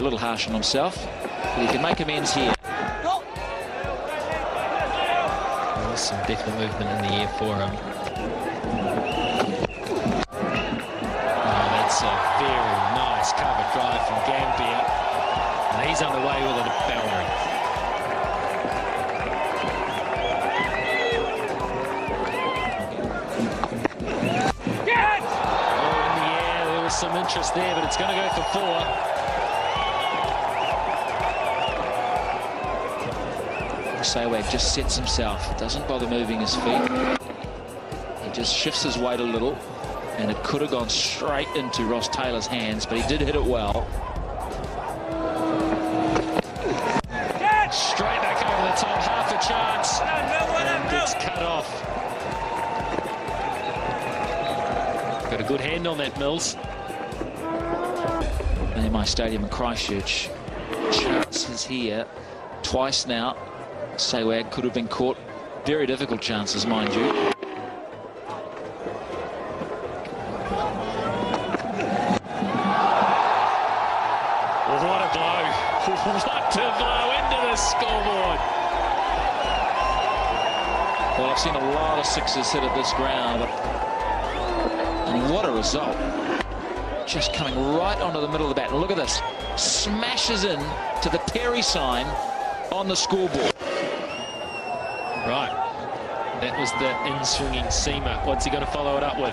a little harsh on himself, but he can make amends here. There's some definite movement in the air for him. Oh, that's a very nice cover drive from Gamveer. And he's underway with it at boundary. Oh, in the air, there was some interest there, but it's going to go for 4. SAHWAG just sets himself, doesn't bother moving his feet. He just shifts his weight a little, and it could have gone straight into Ross Taylor's hands, but he did hit it well. Straight back over the top, half a chance, and it's cut off. Got a good hand on that, Mills. In my stadium in Christchurch, chances here, twice now. SAHWAG could have been caught. Very difficult chances, mind you. What a blow. What a blow into the scoreboard. Well, I've seen a lot of sixes hit at this ground. And what a result. Just coming right onto the middle of the bat. And look at this. Smashes in to the Perry sign on the scoreboard. Right, that was the in-swinging seamer. What's he going to follow it up with?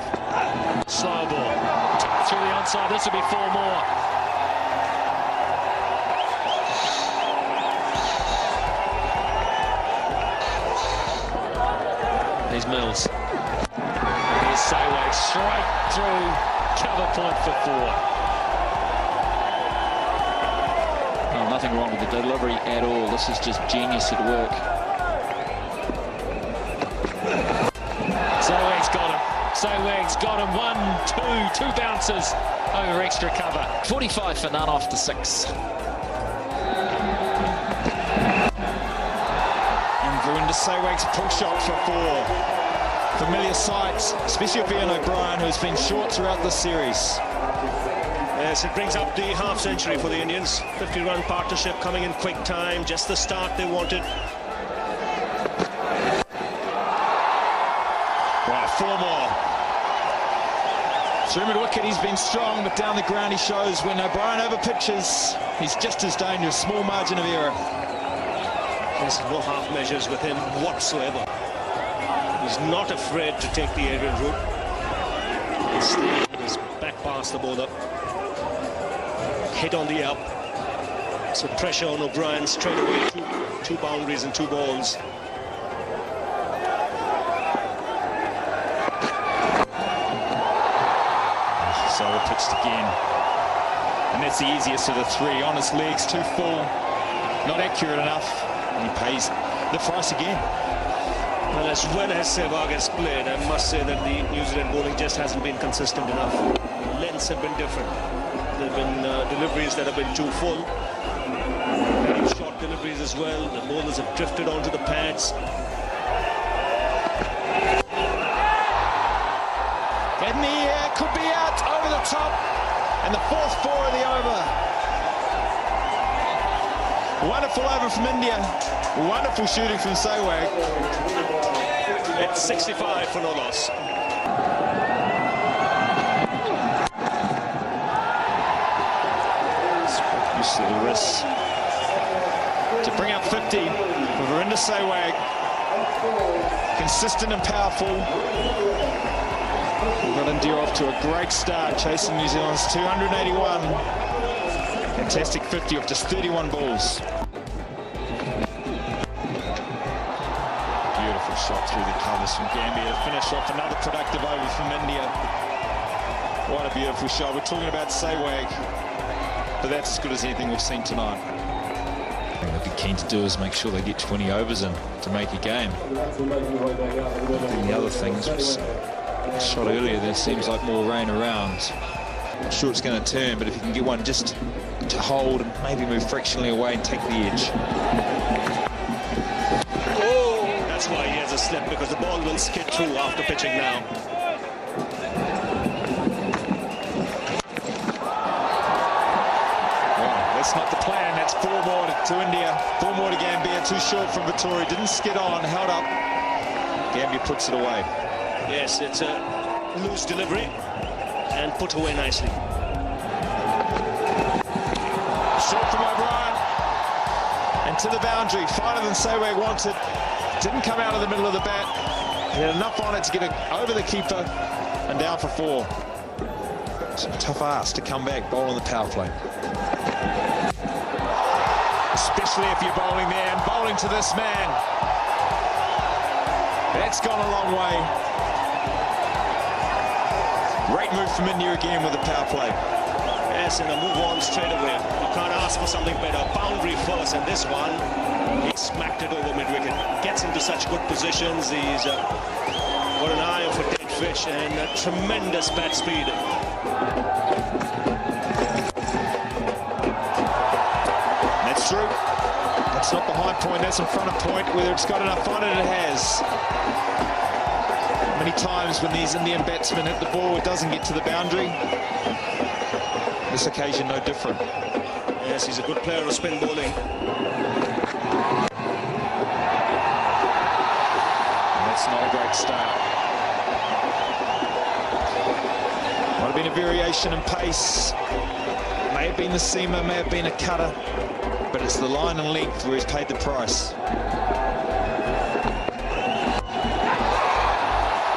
Slow ball, through the onside. This will be 4 more. There's Mills. Here's SAHWAG straight through, cover point for 4. Oh, nothing wrong with the delivery at all. This is just genius at work. SAHWAG's got him. SAHWAG's got him. 1, 2, 2 bounces over extra cover. 45 for none off the 6. And Virender SAHWAG's pull shot for 4. Familiar sights, especially for Ian O'Brien, who's been short throughout the series. Yes, it brings up the half century for the Indians. 50-run partnership coming in quick time. Just the start they wanted. Wow, 4 more. Through mid-wicket, he's been strong, but down the ground he shows when O'Brien over pitches, he's just as dangerous. Small margin of error. There's no half measures with him whatsoever. He's not afraid to take the aerial route. He's back past the bowler. Hit on the up. So pressure on O'Brien straight away. Two boundaries and 2 balls. So pitched again. And that's the easiest of the 3. On his legs, too full. Not accurate enough. And he pays the price again. Well, as well as SAHWAG has played, I must say that the New Zealand bowling just hasn't been consistent enough. Lengths have been different. There have been deliveries that have been too full. Very short deliveries as well. The bowlers have drifted onto the pads. In the air, could be out over the top. And the 4th 4 of the over. Wonderful over from India. Wonderful shooting from SAHWAG. It's 65 for no loss. Used to the wrists to bring up 50 for Virender SAHWAG. Consistent and powerful. We've got India off to a great start, chasing New Zealand's 281. Fantastic 50 off just 31 balls. Beautiful shot through the covers from Gamveer to finish off another productive over from India. What a beautiful shot. We're talking about SAHWAG, but that's as good as anything we've seen tonight. What they'd be keen to do is make sure they get 20 overs in to make a game. And the other things was shot earlier, there seems like more rain around. I'm sure it's going to turn, but if you can get one just to hold and maybe move fractionally away and take the edge. Oh, that's why he has a slip, because the ball will skid through after pitching now. Wow, let's not 4 more to India. 4 more to Gamveer. Too short from Vittori. Didn't skid on. Held up. Gamveer puts it away. Yes, it's a loose delivery and put away nicely. Short from O'Brien. And to the boundary. Finer than SAHWAG wanted. Didn't come out of the middle of the bat. He had enough on it to get it over the keeper and down for 4. It's a tough ask to come back, bowl on the power play. Especially if you're bowling there and bowling to this man. That's gone a long way. Great move from India again with the power play. Yes, and a move on straight away. You can't ask for something better. Boundary first, and this one, he smacked it over mid-wicket. Gets into such good positions. He's got an eye for dead fish and a tremendous bat speed. That's true. That's not behind point, that's in front of point. Whether it's got enough on it, it has. Many times when these Indian batsmen hit the ball, it doesn't get to the boundary. This occasion, no different. Yes, he's a good player of spin bowling. And that's not a great start. Might have been a variation in pace. May have been the seamer, may have been a cutter. But it's the line and length where he's paid the price.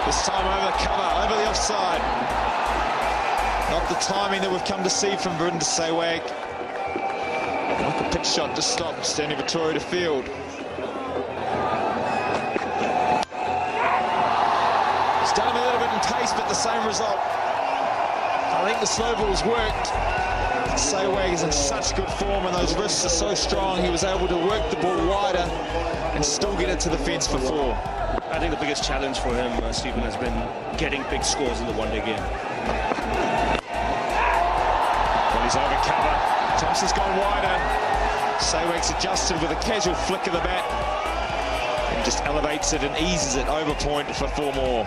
This time over the cover, over the offside. Not the timing that we've come to see from Virender SAHWAG. Like a pitch shot to stop, standing Vittori to field. He's done a little bit in pace, but the same result. I think the slow ball's worked. SAHWAG is in such good form and those wrists are so strong, he was able to work the ball wider and still get it to the fence for 4. I think the biggest challenge for him, Stephen, has been getting big scores in the one-day game. Well, he's over cover. Thompson's gone wider. SAHWAG's adjusted with a casual flick of the bat and just elevates it and eases it over point for 4 more.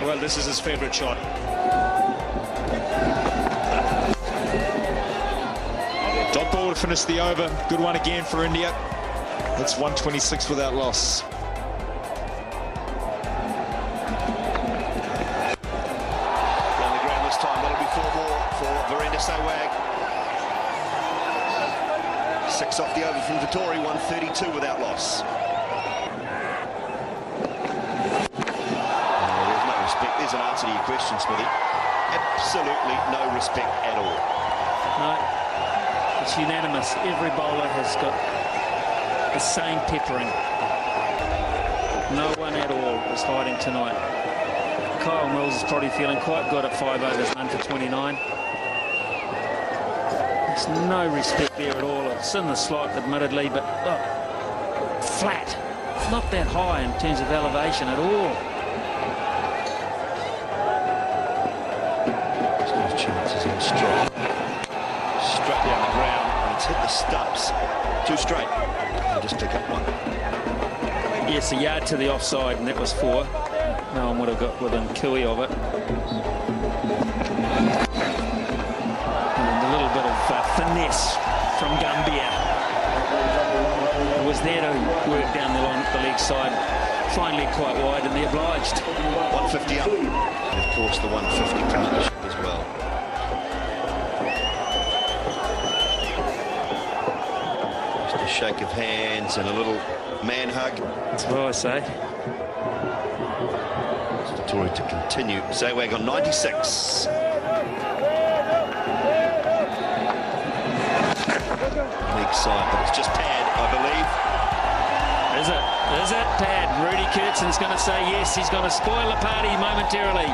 Well, this is his favourite shot. Dot ball to finish the over. Good one again for India. That's 126 without loss. Down the ground this time. That'll be 4 more for Virender SAHWAG. 6 off the over from Vittori. 132 without loss. There's no respect. There's an answer to your question, Smithy. Absolutely no respect at all. No. It's unanimous. Every bowler has got the same peppering. No one at all is hiding tonight. Kyle Mills is probably feeling quite good at 5 overs, none for 29. There's no respect there at all. It's in the slot, admittedly, but look, flat. Not that high in terms of elevation at all. There's no chances in strike. Straight down the ground, and it's hit the stumps. 2 straight. And just pick up 1. Yes, a yard to the offside, and that was 4. No one would have got within cooey of it. And a little bit of finesse from Gamveer. It was there to work down the leg side. Finally quite wide, and they obliged. 150 up. And of course, the 150 partnership as well. Just a shake of hands and a little man hug. That's what I say. Vittori to continue. SAHWAG on 96. League side, but it's just pad, I believe. Is it? Is it pad? Rudy Kurtzon's going to say yes. He's going to spoil the party momentarily.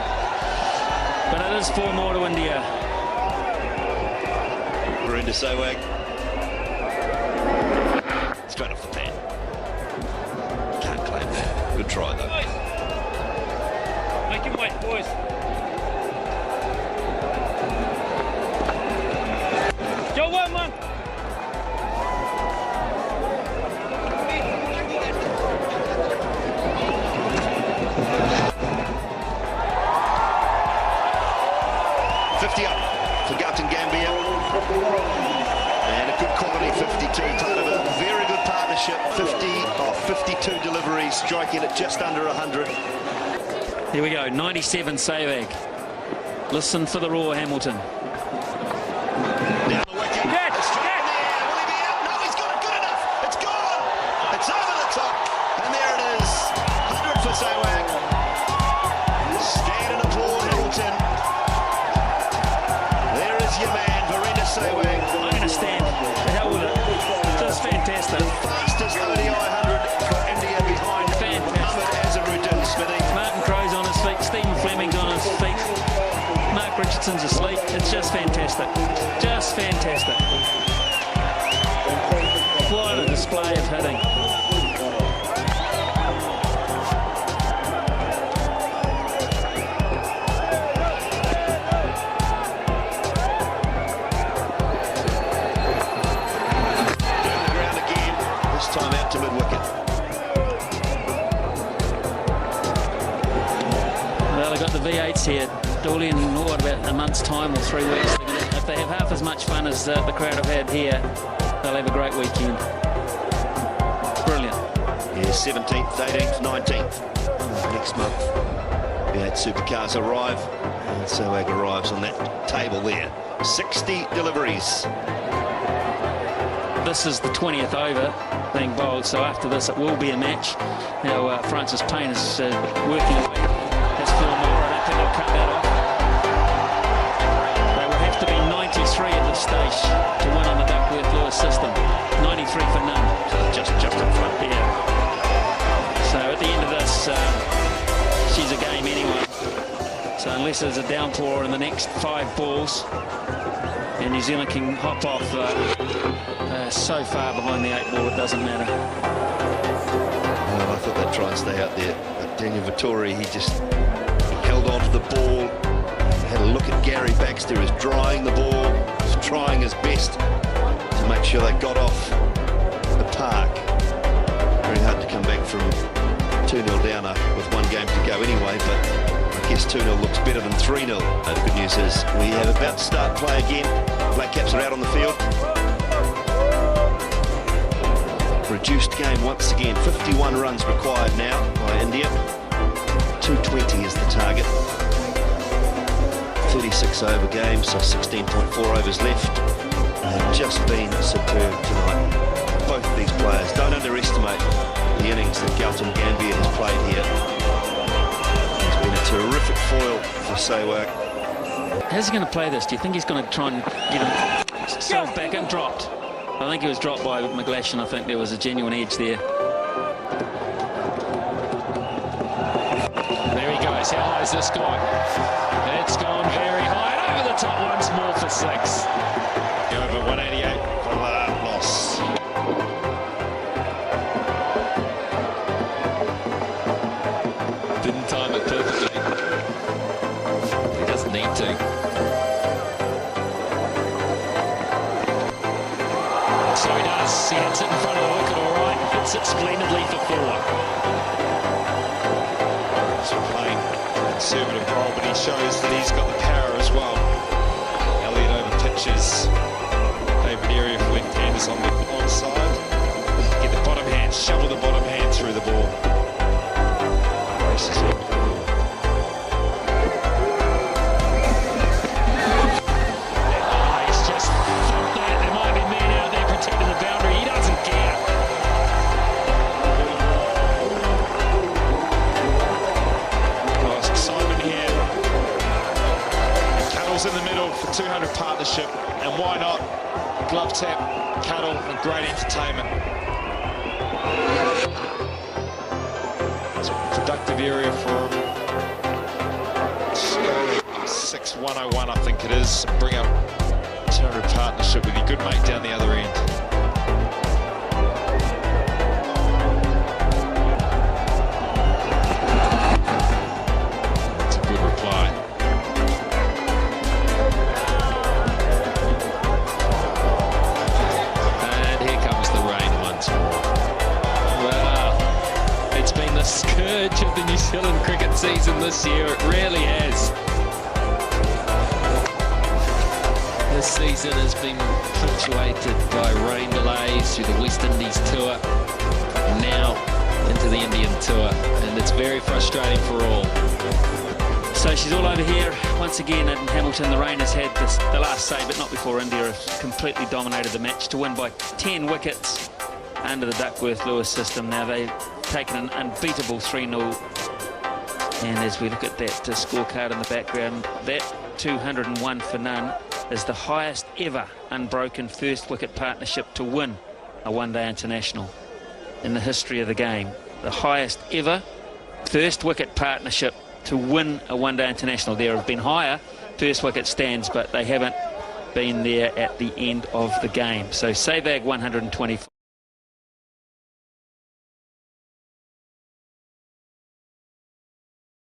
But it is 4 more to India. Virender SAHWAG. Straight off the pad. Can't claim that. Good try, though. Make him wait, boys. Go one, man. Up for Goutam Gamveer, and a good quality 52 striking at just under 100. Here we go, 97 SAHWAG. Listen for the roar, Hamilton. Down the wicket. It's striking in the air. Will he be out? No, he's got it. Good enough. It's gone. It's over the top. And there it is. 100 for SAHWAG. Stand and applaud, Hamilton. There is your man, Virender SAHWAG. I'm going to stand. The hell with it. Just fantastic. Fastest ODI 100 for India behind Muhammad Azharuddin Smithy. Martin Crowe's on his feet. Stephen Fleming's on his feet. Mark Richardson's asleep. It's just fantastic. Just fantastic. What a display of hitting. Time out to mid-wicket. Well, they've got the V8s here. Dooley in what, about a month's time or 3 weeks. If they have half as much fun as the crowd have had here, they'll have a great weekend. Brilliant. Yeah, 17th, 18th, 19th. Next month, V8 supercars arrive. And SAHWAG arrives on that table there. 60 deliveries. This is the 20th over being bowled, so after this it will be a match. Now Francis Payne is working away. That's 4 more. I don't think they'll cut that off. They will have to be 93 at this stage to win on the Duckworth-Lewis system. 93 for none. So just in front. Yeah. So at the end of this, she's a game anyway. So unless there's a downpour in the next 5 balls, and New Zealand can hop off so far behind the 8 ball, it doesn't matter. Well, I thought they'd try and stay out there. But Daniel Vittori, he just held on to the ball. Had a look at Gary Baxter, who's drying the ball. He's trying his best to make sure they got off the park. Very hard to come back from 2-0 down with 1 game to go anyway, but I guess 2-0 looks better than 3-0. The good news is we have about to start play again. Black Caps are out on the field. Reduced game once again. 51 runs required now by India. 220 is the target. 36 over game, so 16.4 overs left. They've just been superb tonight. Both of these players. Don't underestimate the innings that Gautam Gamveer has played here. He's been a terrific foil for SAHWAG. How's he going to play this? Do you think he's going to try and get himself back and dropped? I think he was dropped by McGlash, and I think there was a genuine edge there. There he goes. How high is this gone? It's gone very high. And over the top once more for 6. Over 188 for loss. Didn't time it perfectly. He doesn't need to. So he does. He hits it in front of the wicket, all right. Hits it splendidly for 4. So playing conservative role, but he shows that he's got the power as well. Elliott over pitches. Favourite area for left-handers on the onside. Get the bottom hand, shovel the bottom hand through the ball. Races it. In the middle for 200 partnership, and why not glove tap, cuddle, and great entertainment. It's a productive area for him. 6-101, I think it is. Bring up 200 partnership with your good mate down the other end. That's a good reply. Scourge of the New Zealand cricket season this year. It really has. This season has been punctuated by rain delays through the West Indies tour. Now into the Indian tour, and it's very frustrating for all. So she's all over here once again in Hamilton. The rain has had the last say, but not before India have completely dominated the match to win by 10 wickets under the Duckworth-Lewis system. Now they've taken an unbeatable 3-0. And as we look at that scorecard in the background, that 201 for none is the highest ever unbroken first wicket partnership to win a one-day international in the history of the game. The highest ever first wicket partnership to win a one-day international. There have been higher first wicket stands, but they haven't been there at the end of the game. So SAHWAG 124.